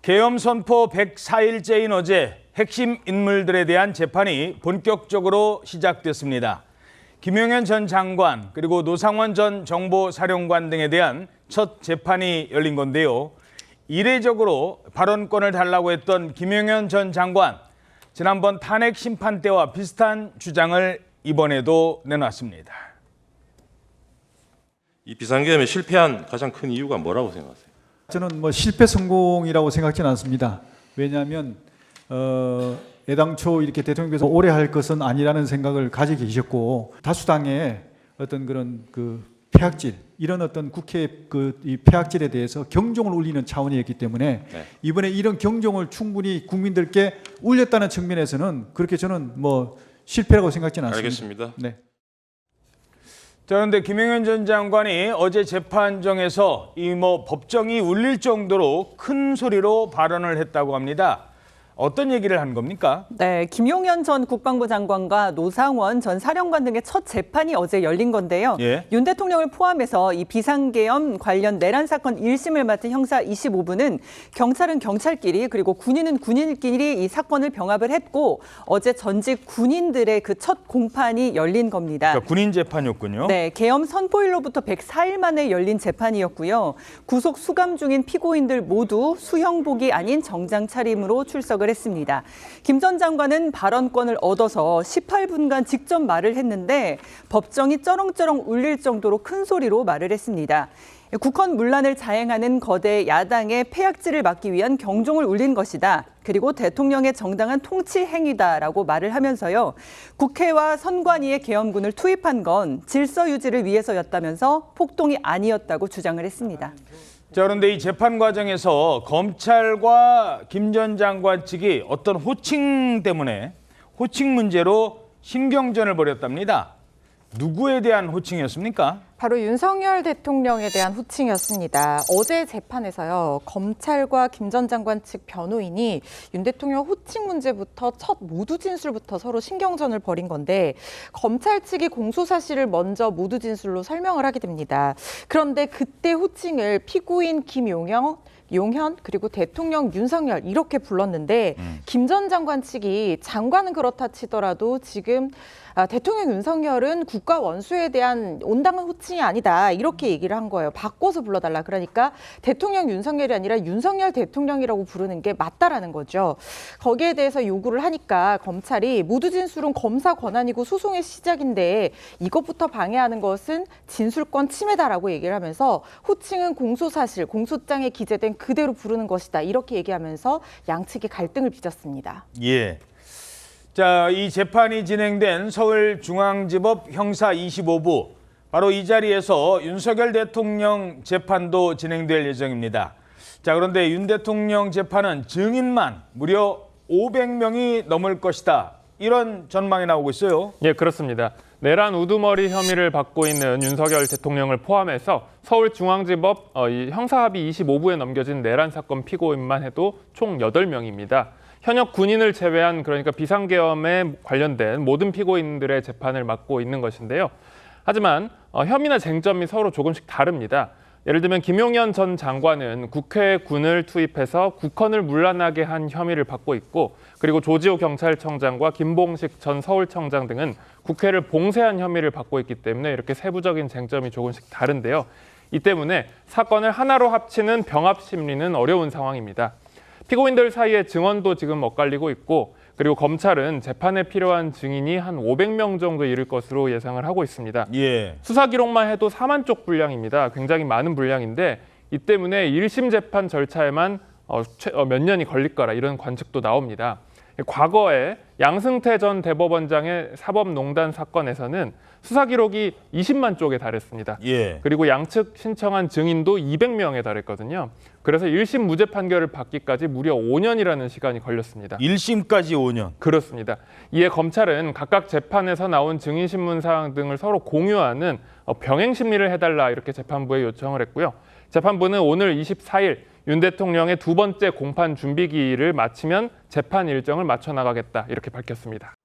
계엄 선포 104일째인 어제 핵심 인물들에 대한 재판이 본격적으로 시작됐습니다. 김용현 전 장관 그리고 노상원 전 정보사령관 등에 대한 첫 재판이 열린 건데요. 이례적으로 발언권을 달라고 했던 김용현 전 장관, 지난번 탄핵 심판 때와 비슷한 주장을 이번에도 내놨습니다. 이 비상계엄에 실패한 가장 큰 이유가 뭐라고 생각하세요? 저는 실패 성공이라고 생각지는 않습니다. 왜냐하면 애당초 이렇게 대통령께서 오래 할 것은 아니라는 생각을 가지고 계셨고, 다수당의 어떤 그런 폐악질, 이런 어떤 국회 이 폐악질에 대해서 경종을 울리는 차원이었기 때문에 이번에 이런 경종을 충분히 국민들께 울렸다는 측면에서는 그렇게 저는 실패라고 생각지는 않습니다. 알겠습니다. 네. 자, 그런데 김용현 전 장관이 어제 재판정에서 법정이 울릴 정도로 큰 소리로 발언을 했다고 합니다. 어떤 얘기를 한 겁니까? 네, 김용현 전 국방부 장관과 노상원 전 사령관 등의 첫 재판이 어제 열린 건데요. 예. 윤 대통령을 포함해서 이 비상계엄 관련 내란 사건 1심을 맡은 형사 25부는 경찰은 경찰끼리 그리고 군인은 군인끼리 이 사건을 병합을 했고, 어제 전직 군인들의 그 첫 공판이 열린 겁니다. 그러니까 군인 재판이었군요. 네, 계엄 선포일로부터 104일 만에 열린 재판이었고요. 구속 수감 중인 피고인들 모두 수형복이 아닌 정장 차림으로 출석을 했습니다. 김 전 장관은 발언권을 얻어서 18분간 직접 말을 했는데 법정이 쩌렁쩌렁 울릴 정도로 큰 소리로 말을 했습니다. 국헌 문란을 자행하는 거대 야당의 폐악질을 막기 위한 경종을 울린 것이다. 그리고 대통령의 정당한 통치 행위다라고 말을 하면서요. 국회와 선관위의 계엄군을 투입한 건 질서 유지를 위해서였다면서 폭동이 아니었다고 주장을 했습니다. 자, 그런데 이 재판 과정에서 검찰과 김 전 장관 측이 어떤 호칭 때문에 호칭 문제로 신경전을 벌였답니다. 누구에 대한 호칭이었습니까? 바로 윤석열 대통령에 대한 호칭이었습니다. 어제 재판에서요, 검찰과 김 전 장관 측 변호인이 윤 대통령 호칭 문제부터 첫 모두 진술부터 서로 신경전을 벌인 건데, 검찰 측이 공소 사실을 먼저 모두 진술로 설명을 하게 됩니다. 그런데 그때 호칭을 피고인 용현 그리고 대통령 윤석열 이렇게 불렀는데, 김 전 장관 측이 장관은 그렇다 치더라도 지금 대통령 윤석열은 국가 원수에 대한 온당한 호칭이 아니다 이렇게 얘기를 한 거예요. 바꿔서 불러달라. 그러니까 대통령 윤석열이 아니라 윤석열 대통령이라고 부르는 게 맞다라는 거죠. 거기에 대해서 요구를 하니까 검찰이 모두 진술은 검사 권한이고 소송의 시작인데 이것부터 방해하는 것은 진술권 침해다라고 얘기를 하면서 호칭은 공소사실, 공소장에 기재된 그대로 부르는 것이다 이렇게 얘기하면서 양측이 갈등을 빚었습니다. 예. 자, 이 재판이 진행된 서울중앙지법 형사 25부, 바로 이 자리에서 윤석열 대통령 재판도 진행될 예정입니다. 자, 그런데 윤 대통령 재판은 증인만 무려 500명이 넘을 것이다, 이런 전망이 나오고 있어요. 예, 그렇습니다. 내란 우두머리 혐의를 받고 있는 윤석열 대통령을 포함해서 서울중앙지법 형사합의 25부에 넘겨진 내란 사건 피고인만 해도 총 8명입니다. 현역 군인을 제외한, 그러니까 비상계엄에 관련된 모든 피고인들의 재판을 맡고 있는 것인데요. 하지만 혐의나 쟁점이 서로 조금씩 다릅니다. 예를 들면 김용현 전 장관은 국회에 군을 투입해서 국헌을 문란하게 한 혐의를 받고 있고, 그리고 조지호 경찰청장과 김봉식 전 서울청장 등은 국회를 봉쇄한 혐의를 받고 있기 때문에 이렇게 세부적인 쟁점이 조금씩 다른데요. 이 때문에 사건을 하나로 합치는 병합 심리는 어려운 상황입니다. 피고인들 사이에 증언도 지금 엇갈리고 있고, 그리고 검찰은 재판에 필요한 증인이 한 500명 정도 이를 것으로 예상을 하고 있습니다. 예. 수사 기록만 해도 4만 쪽 분량입니다. 굉장히 많은 분량인데, 이 때문에 1심 재판 절차에만 몇 년이 걸릴 거라 이런 관측도 나옵니다. 과거에 양승태 전 대법원장의 사법농단 사건에서는 수사 기록이 20만 쪽에 달했습니다. 예. 그리고 양측 신청한 증인도 200명에 달했거든요. 그래서 1심 무죄 판결을 받기까지 무려 5년이라는 시간이 걸렸습니다. 1심까지 5년. 그렇습니다. 이에 검찰은 각각 재판에서 나온 증인 신문 사항 등을 서로 공유하는 병행 심리를 해달라 이렇게 재판부에 요청을 했고요. 재판부는 오늘 24일 윤 대통령의 두 번째 공판 준비기일을 마치면 재판 일정을 맞춰 나가겠다 이렇게 밝혔습니다.